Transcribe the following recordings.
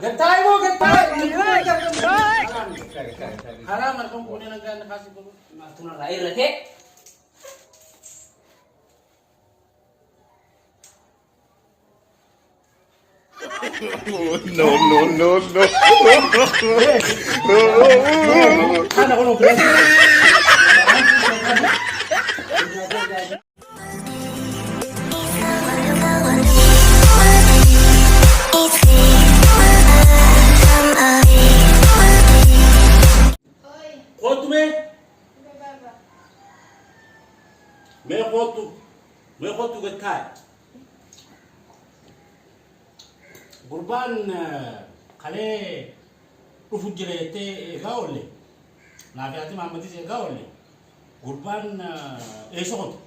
Gatay mo, gatay! Haram, markong kunin ang ganda kasi ko. Matuna rair lagi. No, no, no, no. Sana ko nung friend. Quanto me? Me quanto gatay? Gurban kale ufu jirete gaole na fiati mamati se gaole gurban esokot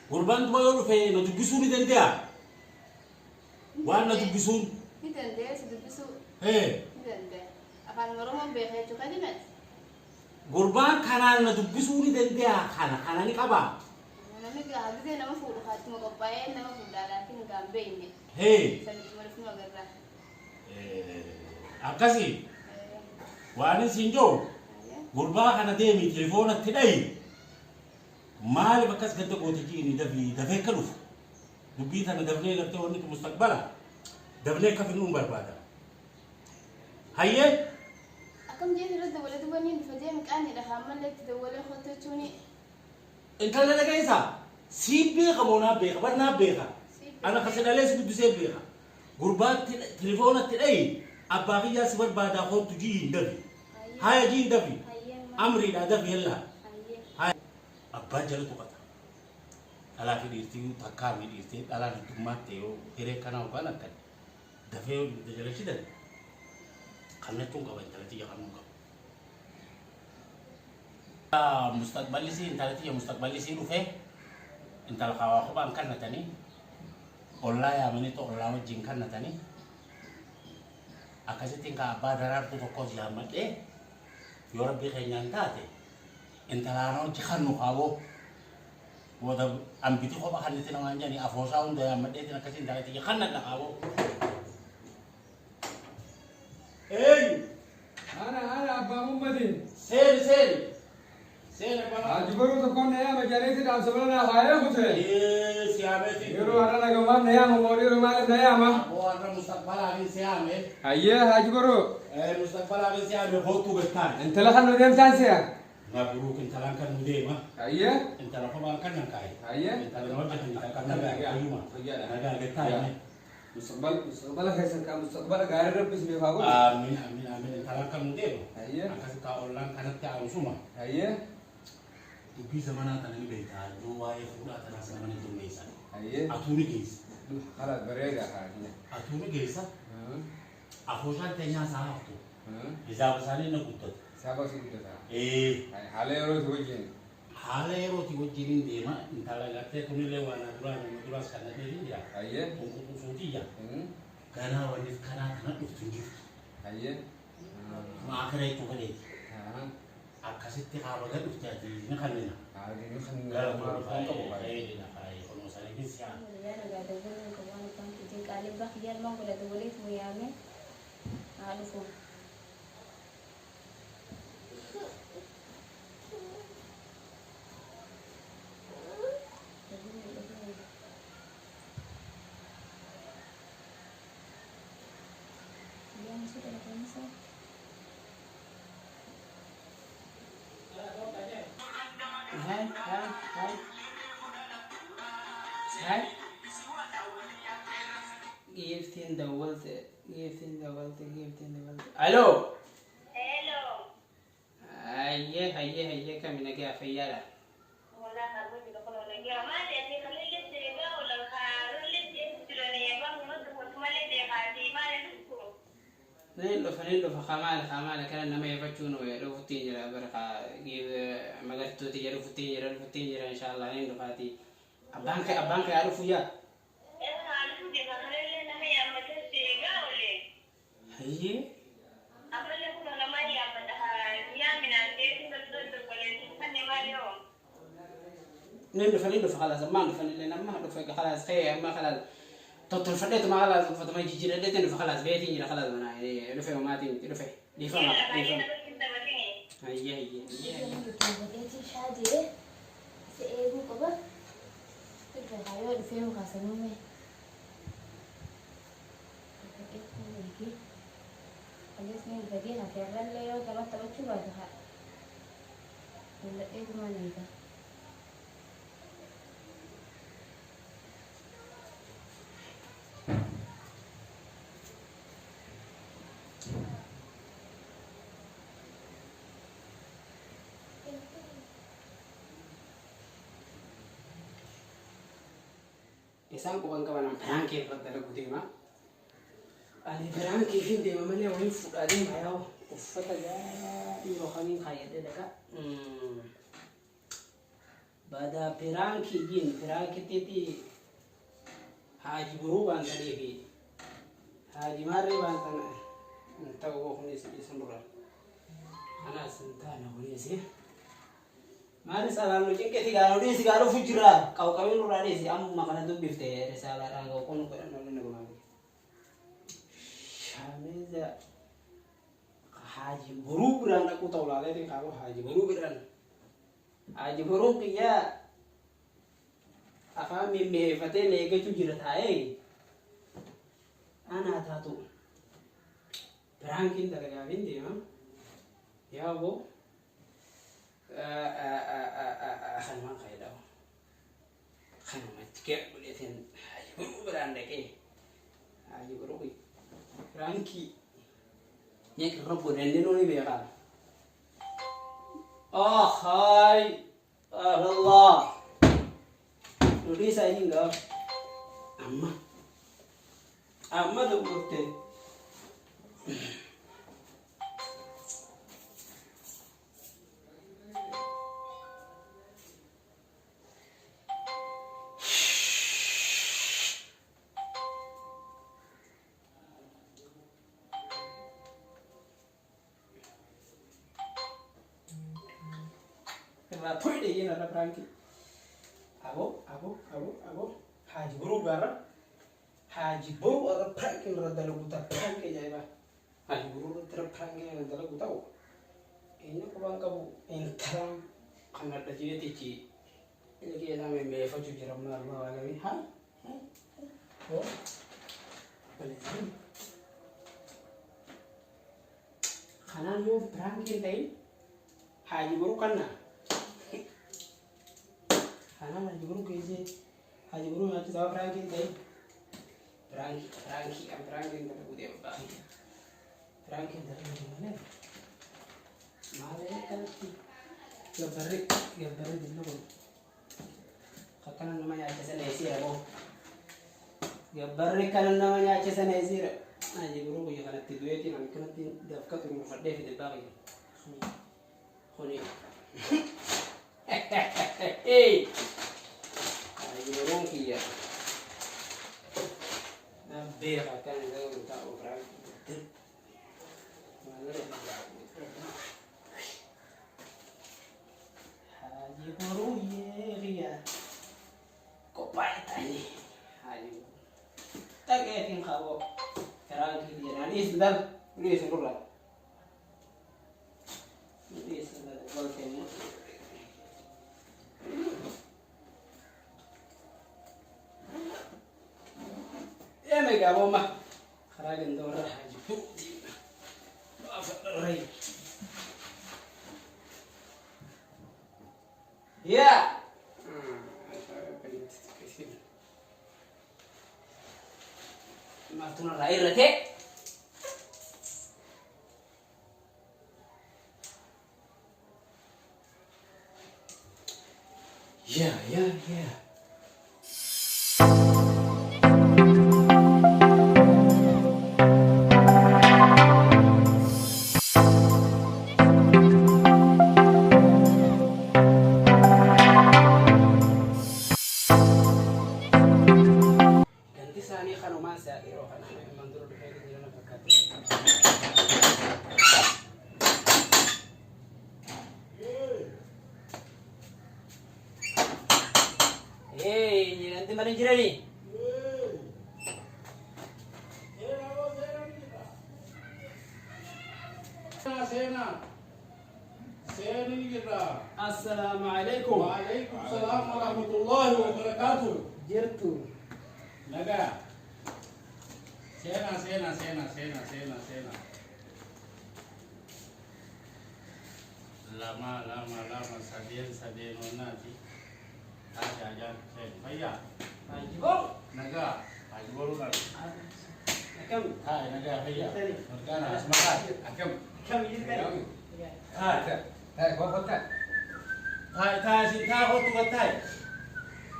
gurban tuwa yoru fe na dugisuni dendia wana dugisun Nidende sudubisu nidende akan ngorong be he cuka dimet gurban kana na dugisuni dendia kana ni kaba nami ga hagde nama fudu khatmo ko pae nama fudala kin gambe ini sani tumarif no garra akasi wani sinjo gurba kana demi telefona tidai mali bakas gadda gotiki ni dafe kalu dubita na dafne lafte woni ko mustaqbala dafne ka fin barbada hayye akam je tirada wala dubani fajem kan da hamman lek da wala khoto tuni انت اللي لقيتها سيب بيها مونا بيها برنا بيها انا خسنا ليش بدي سيب بيها قربات تليفونك تلاقي اباغي سبر بعد اخو تجي دبي هاي جي دبي امري لا دبي يلا هاي ابا جلتو قطع على في ديرتي تكامي ديرتي على دماتيو هيري كانوا بالك دفيو دجلش ده خلنتون قبل 30 يوم mustaqbal sih entalati ya mustaqbal sih rufe ental kawa ko bang kan natani olla ya menito olla wajin kan natani akase tingka badarar tu ko ya mate yor bi khenyan tate entalano jikan no kawo wada ambiti ko bakan niti nang anja ni afosa unda ya mate tina kasi entalati ya kan na kawo hey ana abba muhammadin seri Ajubaru तो कौन नया बजाने से डांस वाला ना आया कुछ है ये सियामे थी ये रो आना लगा मार नया मेमोरी रुमाल नया मां वो आना मुस्तकबल आगे सियामे आइए आजुबाru मुस्तकबल आगे सियामे बहुत तू गत्ता انت لا خلنا ندم تانسي ما بروك انت لان كان مديما आइए انت لا فما كان كاي आइए انت لا وجه انت كان ايوه انا قال گتا مستقبل कैसे का مستقبل غير رب اسمه भागो امين امين امين انت لان كان مديما आइए akasi ka online kanat ka usuma आइए tubi zamana tanani beita do waye fuda tan zamana dum beisa आइए atuni geis خلاص بريغا حاجه atuni geisa afoshan tenya sa hafto iza basani na gutot سابق سكوتا حالي روت وجين حالي روتي وجين ديما انت لا لاتي كوني لي وانا دراس كان دي يا اييه كنت صوتي يا كان وني كان كان دفتنجي اييه ما اخريت فدي akasite ka baga dufti نخلينا عادي نخلينا ما فوق ابو اي لا فاي كونو سالين سيا ya na gada gurin ko wani tanki din kalin ba kiyar man kula da wale mu yame alufu Giftin دولت الو hello هيا كم نجا فيالا wala ka go diga kono le ya ma de ni kale le te ga wala ka le te tiro ne ba mo do ko male de ka di ma le ko نيلو فخمال كان نما يفتشون ويلو فتين بركة جيب مقدتو تجرو فتين إن شاء الله نيلو فاتي أبانك يعرفوا يا هي نين خلاص ما ندفن لنا ما ندفن خلاص خير ما خلاص تطل فديت ما خلاص فتما يجي رديت خلاص بيتي خلاص انا يعني دفع ما تين دفع دي فما دي فما هي بديتي شادي سيئو قبل تبقى هايو دفعو قاسمومي خلصني البديهة في الرلة يو تبقى تبقى بعدها ولا ايه ما نيجا isaan quban qaban birankii irratti dalagu deema. Ani birankii fi deema malee waliin fudhatee maayoo uffata gaarii yookaan kaayyadee dhaqa. Bada birankii haji buruu waan ta'eef haji maarree waan ta'uu kunis isin dura. Anas intaana kunis. Mari salam lu cengkeh tiga anu fujira kau kami nurani si am makanan tu bifte resala rangau kono kono nol nol mami. Shameza haji buru beran aku tahu lah lagi kau haji buru beran. Haji buru kia apa mimi fate lega fujira thai. Ana thatu. Berangkin talaga bindi ha. Ya bo. خلنا خيلو خلنا متكئ وليتين هاي برانك إيه هاي بروي برانكي يك ربو دندنوني بيقال هاي الله نودي ساينغا أما دبوتة Rapoi deh ini ada perangki. Abo haji buru bara. Haji buru ada perangki rada lagu tak perangki jaya bah. Haji buru ada perangki rada lagu tahu. Ini kubang kabu entram karena ada jadi tici. Ini kita sampai mefa cuci ramah ramah lagi. Oh, balik. Karena yo perangki tadi. Haji buru kana. Karena haji buru kayaknya haji buru nanti tahu perangkin deh perangkin tapi udah apa perangkin dari mana malah kan gambar di mana kakak namanya aja sana isi ya boh gambar kan namanya aja sana isi haji buru punya kan tidur ya tidak kan daftar tunggu fadeh di bawah ini Hey, ayo kia. Nabe akan itu tahu berarti. Mana haji baru ye kia. Kok baik tadi haji. Tak kaya kau kerang kia. Nanti sedang ini sekolah. Ini sedang bertemu. Ya mega bomba kharagin dora haji putih rai ya matuna rai rate ya Ati maling jirani. Assalamualaikum. Waalaikumsalam warahmatullahi wabarakatuh. Jirtu. Naga. Sena. Lama sadien onati. Aja. Faya. Haji Boro. Naga. Haji Boro kan. Akam. Hai naga faya. Tadi. Markana semangat. Akam. Akam jirani. Hai. Kau kota. Hai si ta ho tu gatai.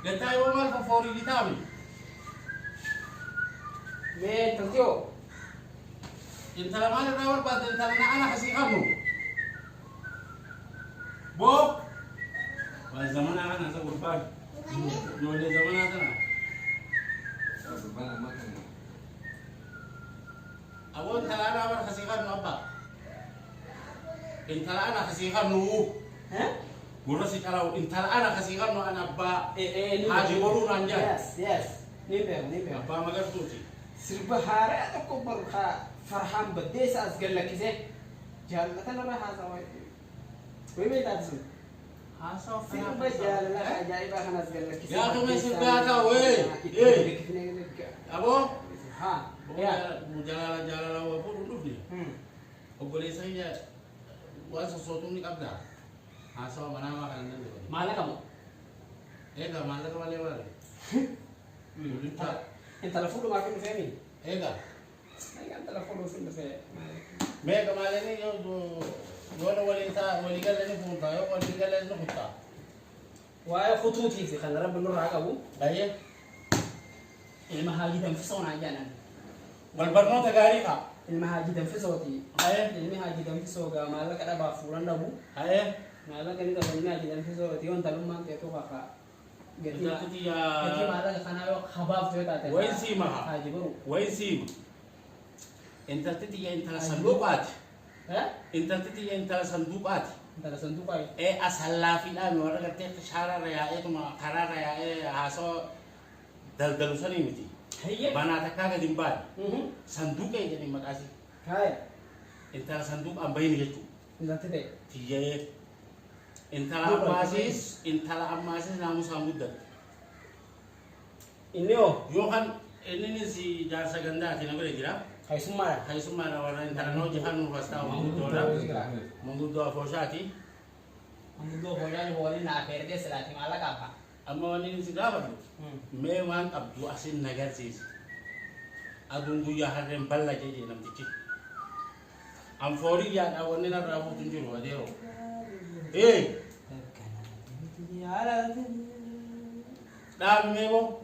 Gatai wo mal favori di tabi. Me tantio. Intala mana rawar ba intala na anak kasi kamu. Bo. Wal zaman akan nasa urban. Dole zaman akan na. Mana makan. Awon intala rawar kasi kamu apa? Intala anak kasi kamu. Hah? Guru si kalau intala anak kasi kamu anak ba. Ni. Haji Boro nanja. Yes. Ni be. Apa magar tu si? Sirba hare ko barka farhan badde sa asgalla kise. Jallatan raha sawai. Koy be tatsu. Asa Sirba jalla ajaiba kan asgalla kise. Ya tu mai sirba ka we. Abo? Ha. Ya, jalan apa dulu ni? Boleh saya buat sesuatu ni kabda. Asal mana makan dulu. Mana kamu? Ega mana kau lewat? Lupa. Yang telepon makin femi. Ega. Ay kan telepon fin fe. Mega malah ni yo dua wanita ni punta yo wanita ni punta. Wa khututi fi kan rabb nur raqabu. Baye. Ilmaha gidan fi sawna janan. Balbar no tagari ka. Ilmaha gidan fi sawti. Aye. Ilmaha gidan fi soga mala kada ba furan dabu. Aye. Mala kan da ilmaha gidan fi sawti on talumman te to ka. Itu Gati dia. mala kana yo khabab to ta. Wain si maha. Haji Boro. Wain si. Entar titi ya entar sandukat. Entar titi ya entar sandukat. Antara sanduka ay. Asal lafila mi orang kata cara raya itu mah cara raya aso dal sani miti. Hayya. Bana taka ga dimban. Sanduk ay jadi makasih. Hay. Entar sanduk ambain gitu. Nanti deh. Tiye. Entar amasis namu samudda. Ini oh. Yo kan ini nih si jasa ganda tina boleh kira. Hay sumara. Hai semua orang entar no jahan pasta manguddo foshati. Amudo hoyan wali na perde selati mala kapa. Amma wani si dapat. Memang abdu asin nagar sis. Adungu ya harren balla jeje nam tici. Am fori ya awani na rafu tunjuru wadero. Dam mebo.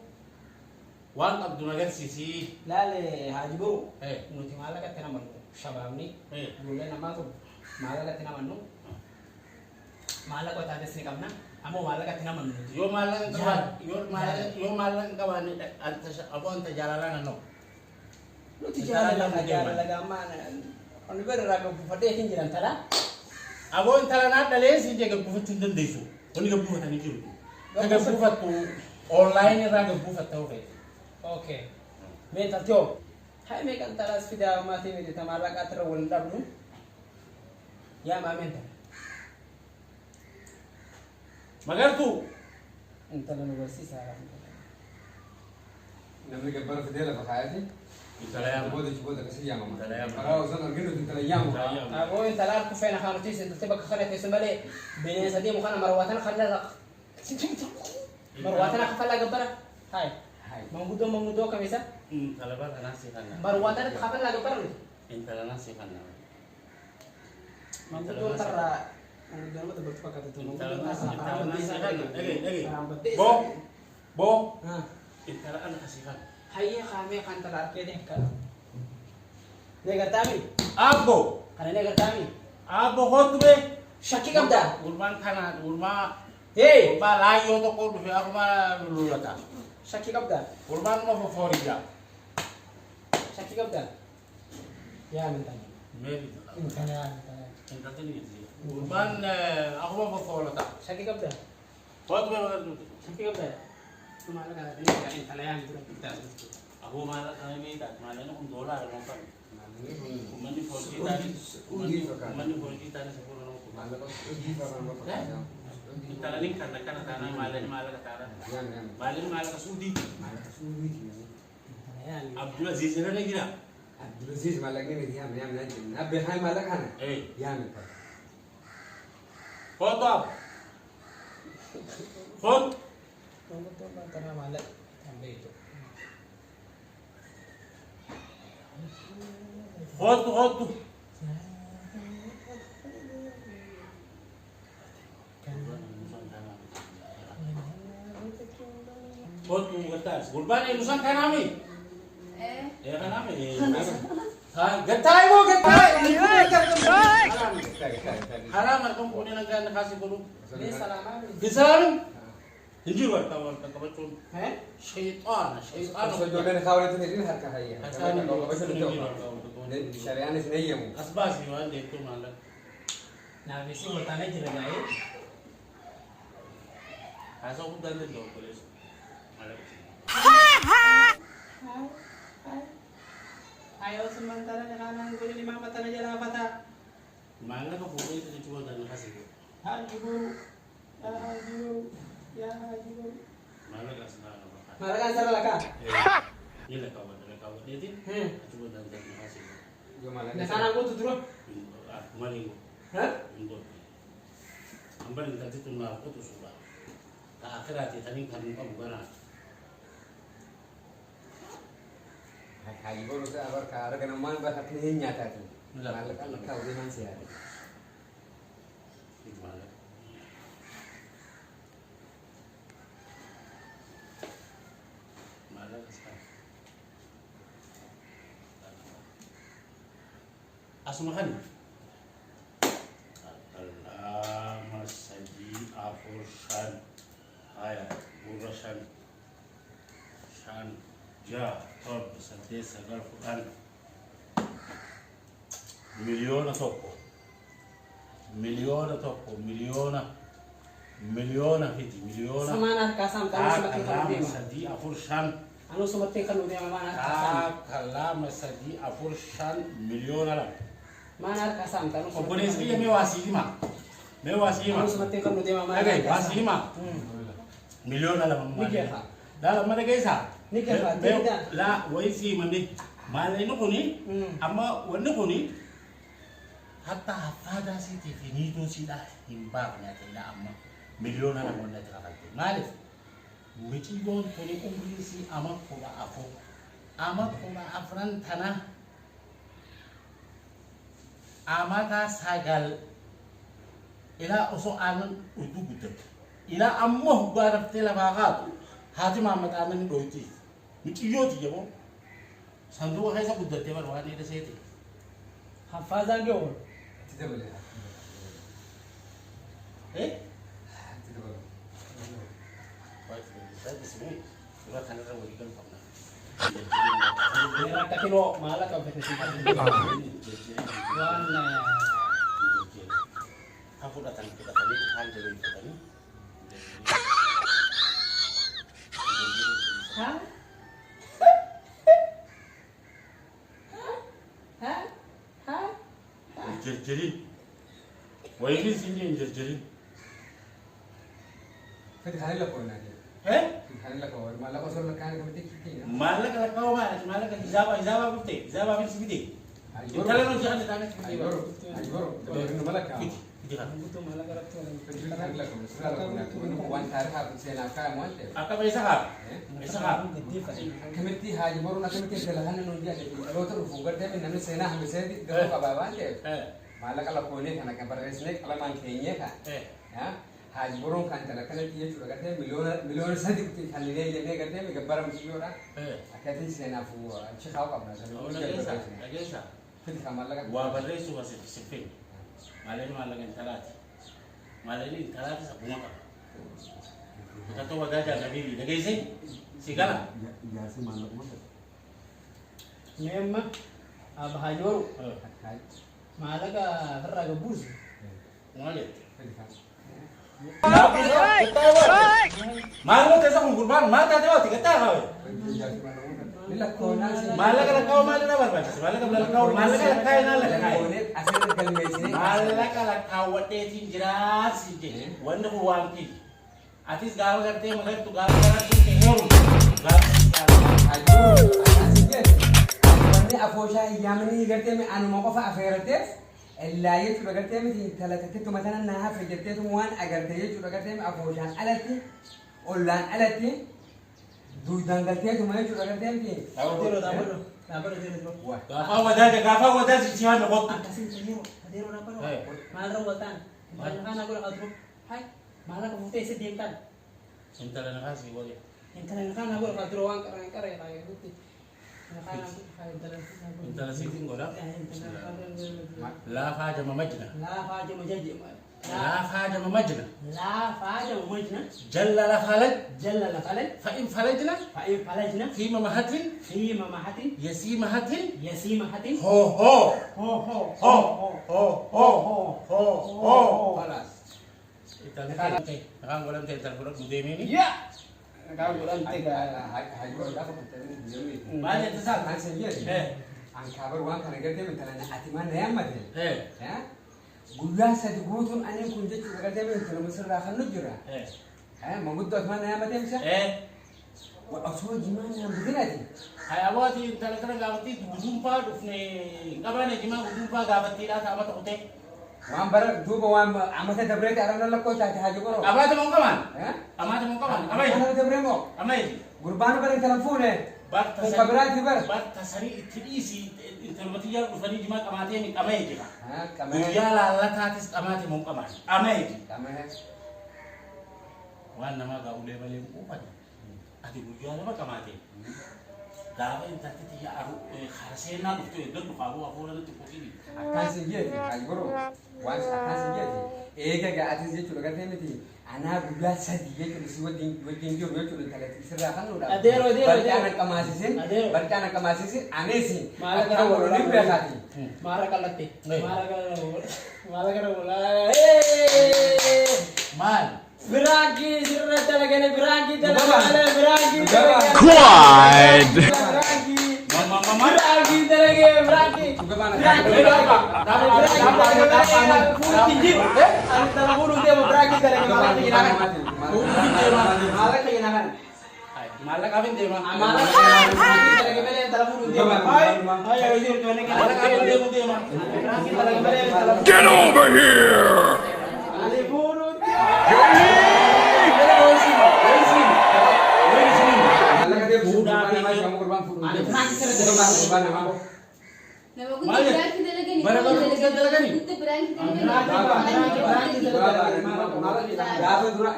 Wan abdu nagar sisi. Lale Haji Boro. Eh. Nuti mala katina manu. Shabab ni. Eh. Gule nama tu. Mala katina manu. Mala ko tade sini kamna. Amo mala katina manu. Yo malang kawan antas apa anta jalanan no. Nuti jalan laga mana. Onu ber raga fade hinjiran tala. Abo antara na dale si jaga bufat tundan desu. Oni ga bufat ani juru. Jaga bufat tu online raga bufat tau fe. Okay. Me tatyo. Hai me kan talas fida mati me tamara ka tra wal dabnu. Ya mamenta. Magar tu Entar no versi sara. Namanya kabar fidela fakayati. Italia Coba kasih yang mama. Italia. Kalau usah ngerti itu Italia yang. Abo entar ku fena khanutis entar tebak khana tesmale. Bene sadi mo khana marwatan khalla. Marwatan khalla gabara. Hai. Manggudo kamisa. Talabar nasi kana. Marwatan khalla gabara. Intala nasi kana. Manggudo tarra. Manggudo mo tebak pakat itu. Intala nasi kana. Lagi. Bo. Ha. Intala anak kasih kana. Hayya kami kan talar ke deh kan. Negar tami. Abo. Kana negar tami. Abo hotbe. Shaki kamda. Urban kana urma. Hey. Ba layo to ko du aku ma lulata. Shaki kamda. Urban mo favorita. Shaki kamda. Ya minta. Meri. Intana. Intala ni. Urban aku mo favorita. Shaki kamda. Hotbe magar tu. Shaki kamda. Malah kan ini kan intalayan bukan kita. Aku malah kami tak malah nak $1 mau kan. Ini Umani polisi tadi, umani polisi tadi sepuluh orang. malah kau uji barang apa saja. Kita ni kan tanah malah kata. Yang Malah kasudi. malah sulit. Intalayan. Abdul Aziz ada lagi tak? Abdul Aziz malah ni dia nanti. Nabi hai malah kan? Yang apa? Foto apa? Foto. Kamu tuh karena malah sampai itu. Foto. Foto kertas. Gulban ilusan kan kami. Ya kan kami. Gatay mo, gatay! Haram at kung kunin ang gana kasi gulo. Ini salaman. Bisalam! Hindi ba kabatun? Eh? Syaitan. So jodoh kau itu ni harga hai. Kau kau betul tu. Syariat ni sebenarnya mu. Asbas yun, dito malam. Nah, bisi bertanya jelagai. Asa ko dala do polis. Malam. Ayo sementara kanan kulit 5 mata na jalan mata. Mana ka po ito ni Chua dala kasi ko. Haji guru. Ya haji guru. Ya haji guru. Mana ka sa na ba? Malah kan salah laka. Ila ka ba dala ka ba dito? Chua dala kasi ko. Yo malah. Nah, kanan aku tuh terus. Maling ko. Hah? Indot. Ang balik dati tunma ko to suba. Ta akhirati taning taning pa bugana. Haji baru saya abar kara kena man bahasa ni nyata tu. Malah kan kau di mana sih ada. Malam. Malam ka. Asumahan. Allah saji afursan ayat burashan shan ja tob sante sagar Quran miliona toppo miliona hiti miliona Sama anak kasam tahu semakin Allah kalau saji afursan anu semakin kalau dia mana kasam. Allah saji afursan miliona lah. Mana kasam tahu. Komponen sini mewasi lima. Anu semakin kalau dia mana. Oke, wasi lima. Miliona lah mamma. Nikah. Dalam mana guys? Nikah tidak. La, waisi mandi. Malay no kuni. Amma wanda kuni. Hatta hafada si definito sila himbak niya tayo amma. Miliona na muna tayo kakati. Malay. Wiki yon kuni umri si ama kuba ako. Ama kuba afran tanah. Ama ka sagal. Ila uso anan utu gudet. Ila ammo garaf tela bagat. Hati Muhammad anan doiti. Miki yoti jabo. Sandu ka sa gudet te barwa ni desete. Hafaza gyo. Tidak boleh. Tidak boleh. Baik, saya di sini. Cuma karena saya berikan pernah. Mereka kilo malah kau versi. Wana. Aku datang kita tadi hal dari kita tadi. Hah? Hah? Hah? Jadi, wah ini sini jadi. Kita hari lah pun nanti. Hari lah kau. Malah kau suruh lekan kau mesti kiki. Malah kalau kau malah kalau hijab betul, hijab apa sih betul? Kita lalu jangan ditanya seperti itu. Ayo, ini malah kau. Itu malah kerap tuh. Kita hari lah kau. Sudah lah kau. Kau wan hari hari saya nak kau muat. Apa bisa kah? Bisa kah? Kemiti haji baru nak kemiti selahan nunjuk. Kalau tu fugar dia minat sena hamil saya di kalau kabawan dia. Malah kalau kau ni karena kabar resnek kalau mangkenya kan. Ya. Haji burung kan cara kan dia juga kata milion sadik ti kali dia ni kata me gabar mesti ora akati sena fu chikau kabna Lagesa. fit kamal laga Wa barre su basi sipin. Malay malagan talati. Malay talati sa bunga ka. Kita to wadaga nabi lagesa. Sigala. ya si malak mo Memang abah hayor malah ka terraga bus. Ngalit. fit kam Malu tesa kurban, mata dewa tiga tahu. Malah kalau kau malah apa baca? Malah kalau kau malah kalau kau nala kau. Malah kalau kau wate jelas sih. Wanda huwanti. Atis gawa karte malah tu gawa karte keheru. Wanti afosha yamani gartee mi anu moko fa afeerate illaaye tu gartee mi talakate tu matana na hafe gartee tu wan agartee tu gartee mi afosha alati ollan alati du dangaltee tu mai tu gartee mi Gafa wada sih cihan kok. Malah kamu teh sedih kan? Entar nak kasih boleh. Yang kalian aku kalau teruang keren kayak gitu. Entar sih tinggal. La faja mamajna. La faja majaji. La faja mamajna. La faja mamajna. Jalla la falaj. Jalla la falaj. Fa in falajna. Fa in falajna. Fi mamahatin. Fi mamahatin. Yasimahatin. Yasimahatin. Ho ho. Ho ho. Ho ho ho ho ho. Palas. Nakang walang tental kurang budem ini. Iya. Kau bilang tiga. Haji baru dapat pertanyaan. Banyak tesal. Kan sendiri. Ang kabar wan kana gartee mi talana atiman yamate. Ya. Guyya sadi gutun anin kun jechu gartee mi talana musra khanu jira. Mamuddo atman yamate misa. Wa aswa jimana yam bidinati. Hai awati talakana gawati gudumpa dufne. Kabane jima gudumpa gawati la sama tote. Wan bar duba wan amate dabrete arana lakko ta haji baro. Abate mo kaman. Ya. Amate mo kaman. Amay. Ana dabremo. Amay. Gurbana bar telefone. Kung kabarati bar. Batta sari itrisi intermatiya ufani jima kamate ni kamay jima. Kamay. Guyya la tatis kamate mo kaman. Amay. Kamay. Wan nama ga ule bale upat. Ati guyya la kamate. Gawa intati tiya aru kharasena duftu edon dukabu afura tu pokini. Akan sendiri haji baro. Wan akan sendiri. Ega ga atis jechu gartee mi ana guyya sadi jechu si wadin dio jechu talati sirra khanu da. Adero. Barkana kamasisin. Barkana kamasisin anesi. Malah Akra kau baro ni berkati. Marah kalati. Marah kau bola. Man. Beragi sirna talaga na beragi talaga. Quiet. Mama. Beragi talaga beragi. Gubana. Malah kawin deh mah. Get over here! Nama gue berang kita lagi nih. Kita berang kita lagi.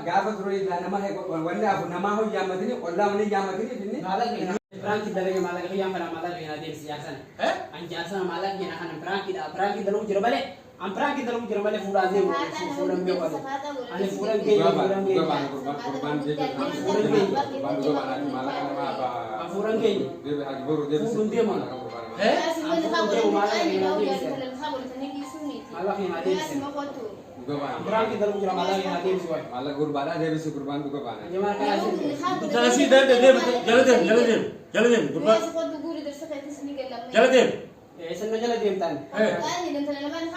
Gaafa dura ila nama he wanda abu nama ho yamatini walla mani yamatini binni Berang kita lagi malah yang pada malah yang ada siasan. Anjasan malah yang akan berang kita lalu jero balik. Berang kita lalu jero balik furan deh. Furan deh waduh. Ane furan deh. Furan deh. Debe haji baru debe Furan deh mana? Malah yang ada sih. Berang kita lalu jero malah yang ada sih. malah gurbana debe si gurban buka bana Gimana kan sih? Jalasi jalan gurban. Jalan. Sana jalan diam tan.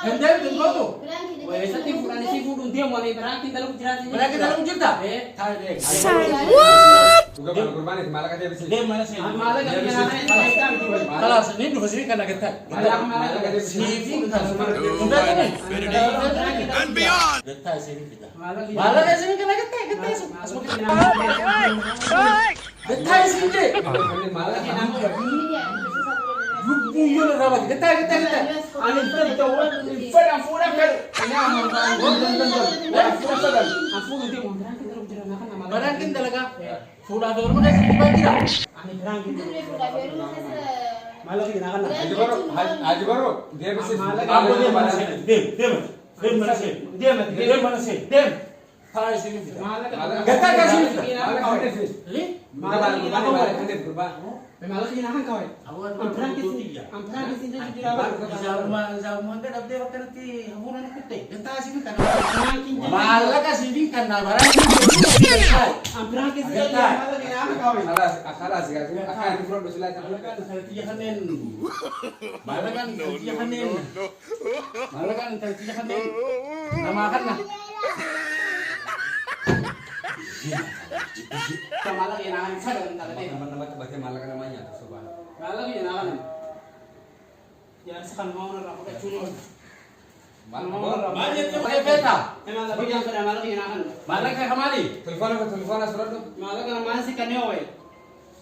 Hendel tu kau tu. Wah, sati furan si furun dia mau nih berang kita lalu jelasin. Berang kita lalu cerita. Thai deh. buka bana gurban itu malah debe si Dia mana sih? Malah kan yang ada yang itu. Kalau sini dulu sini kan kita. Malah debe si Udah kan? And beyond! Kita sini kita. Malah kan sini kan kita. Kita sini. malah Lupu yun na rawat. Kita. Ani terjauh, furan kan. Ini aman kan. Furan dia mau berang kita lalu jelasin kan nama. Barakin talaga. Fula do mo kasi iba kita. Ani berang kita. Malah kita kan. haji baru debe si Ako din mana sih? Dem mana sih? Dem mana sih? Dem. Thai sini kita. Malah malah Gata ka sini. malah debe si Li? buka bana gurban malah debe gurban malah hinahan kau. Awal Ampran itu kisin, dia. ampran kisin dia jadi Apa? apa? Zaman kan update waktu nanti haburan kita. Kita sih kan. Makin jadi. Malah kasih ini kan barang. Ampran kisin dia malah hinahan kau. Khalas ya, akan difront bersulai Malah kan tertiya kanin. Malah kan tertiya kanin. Malah kan tertiya kanin. Namakan na. Malah hinahan sa dalam tadi. Teman-teman baca Malaka namanya coba. Malah hinahan. Jangan sekan mau nak aku curi. Banyak yang pakai peta. Emang tapi yang pada malah hinahan. Malah kayak kemari. Telepon surat tu. Malah kan masih kan nyawa.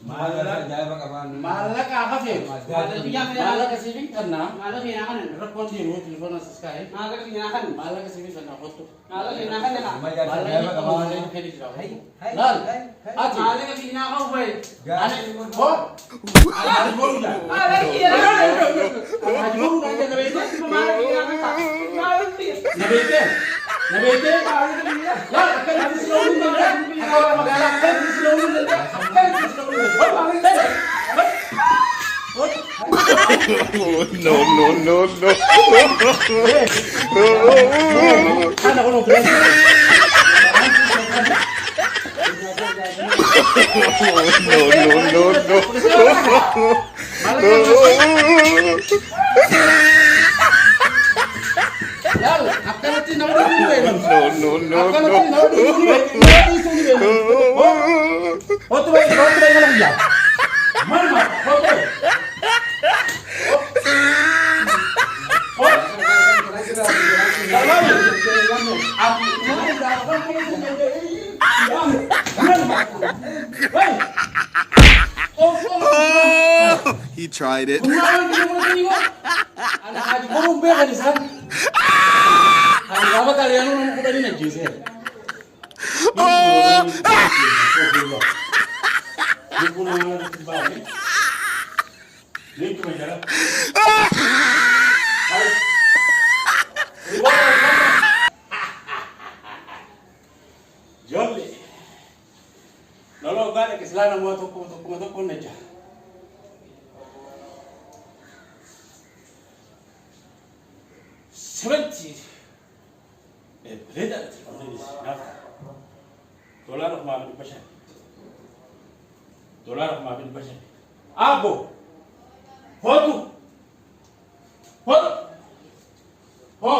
Malah jaya bang kapan. malah ka kafe. Malah ka sini karena Malah hinahan. rekod di rumah telepon sesekali. Malah hinahan. Malah ka sini karena foto. Malah hinahan ya. Malah Malah jaya ini bang kamu kapan. ada kedi jauh. Hai. Lal. Ati. Malah kan hinahan boy. Ane. Oh. Ada baru dah. Malah hinahan. Ada baru dah ada nabi. Malah hinahan tak. Malah hinahan. Nabi itu. Nabi itu. Lal akan di selalu mana? Atau orang magalang kan di selalu mana? Kan di selalu. No, no, no, no. Kan ako nung friend. No, no, no, Lal, akan natin na dulu eh. no, no, Akan no, natin na dulu eh. Oh, tu baik lang dia. Mana? Foto. He tried it. Anak haji burung beka di sana. Apa kalian mau kuda ini najis ya? Ini burung yang ada di bawah. Ini cuma jalan. Jolly. Lalu gak ada kesalahan buat hukum aja. Sebenci. Beda ini. Dolar ma bin bashar. Dolar ma bin bashar. Abo. Foto. Foto. Ho.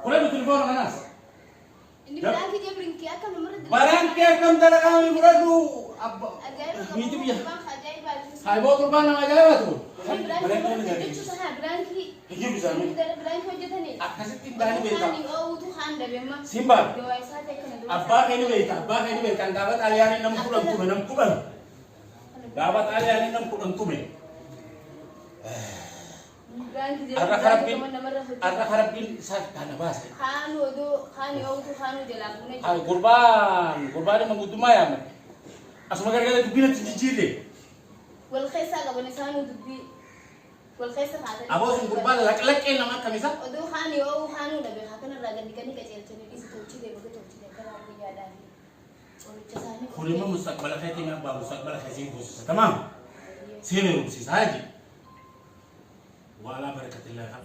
Kurang telepon Anas. Ini berarti dia beringki akan nomor. Barang kam talaga kami muradu. Ajaib. Itu dia. Ajaib. Hai bawa kurban yang ajaib tu. Berarti itu sah berarti. Hidup bisa ni. Berarti aja tadi. Kasih tinggal ni beta. Oh, Tuhan dah memang. Simba. Doa saya kena doa. Abah ini beta. Abah ini beta. Kan dapat alian 60 kuban. Dapat alian 60 kuban. Arah harapin sa kana bas. Khanu do khani oh tu khanu de la pune. Ay kurban ni magudumaya. Asuma gargala dubina tijijile. Wal khaysa ga bani sanu dubi. Wal khaysa hada. Abo sun kurban lak naman kamisa. Odo khani oh khanu da be hakana raga dikani ka cel cel isi to chide baga to chide kala ko ya dani. Ori chasani. Khulima mustaqbal khayti ma ba mustaqbal khayti khusus. Tamam. Sini rusi saji. Wala barakatillah.